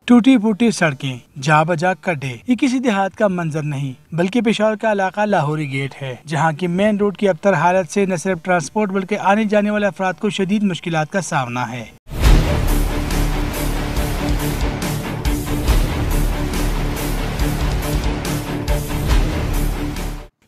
ٹوٹی پھوٹی سڑکیں، جا بجا گڈھے، یہ کسی دیہات کا منظر نہیں بلکہ پشاور کا علاقہ لاہوری گیٹ ہے، جہاں کی مین روڈ کی ابتر حالت سے نہ صرف ٹرانسپورٹ بلکہ آنے جانے والے افراد کو شدید مشکلات کا سامنا ہے۔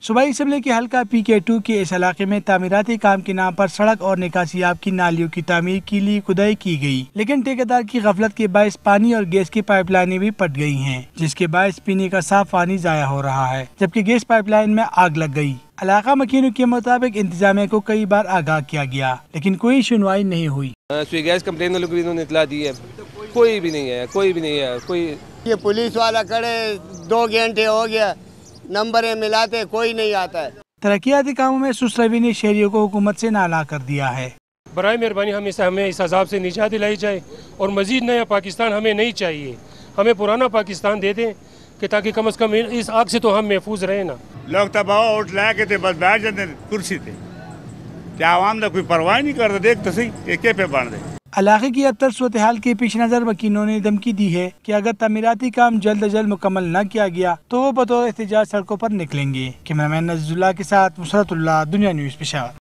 صوبائی اسمبلی کے حلقہ PK2 کے اس علاقے میں تعمیراتی کام کے نام پر سڑک اور نکاسی آب کی نالیوں کی تعمیر کے لیے کھدائی کی گئی، لیکن ٹھیکیدار کی غفلت کے باعث پانی اور گیس کی پائپ لائنیں بھی پٹ گئی ہیں، جس کے باعث پینے کا صاف پانی ضائع ہو رہا ہے، جبکہ گیس پائپ لائن میں آگ لگ گئی۔ علاقہ مکینوں کے مطابق انتظامیہ کو کئی بار آگاہ کیا گیا، لیکن کوئی سنوائی نہیں ہوئی۔ گیس کمپلین والوں کو بھی انہوں نے اطلاع دی ہے، کوئی بھی نہیں ہے۔ یہ پولیس والا کھڑے 2 گھنٹے ہو گیا، نمبریں ملاتے کوئی نہیں آتا ہے۔ ترقیاتی کاموں میں سست روی نے شہریوں کو حکومت سے نالا کر دیا ہے۔ برائے مہربانی ہمیں اس عذاب سے نجات دلائی جائے اور مزید نیا پاکستان ہمیں نہیں چاہیے، ہمیں پرانا پاکستان دے دیں کہ تاکہ کم از کم اس آگ سے تو ہم محفوظ رہیں نا۔ لوگ تباہ اٹھ لے کے بس بیٹھ جاتے کرسی تے، کیا عوام کا کوئی پرواہ نہیں کرتا، دیکھ تو صحیح کہ پہ بن دے۔ علاقے کی ابتر صورتحال کے پیش نظر وکیلوں نے دھمکی دی ہے کہ اگر تعمیراتی کام جلد از جلد مکمل نہ کیا گیا تو وہ بطور احتجاج سڑکوں پر نکلیں گے۔ کیمرہ مین نذیر اللہ کے ساتھ مسرت اللہ، دنیا نیوز پشاور۔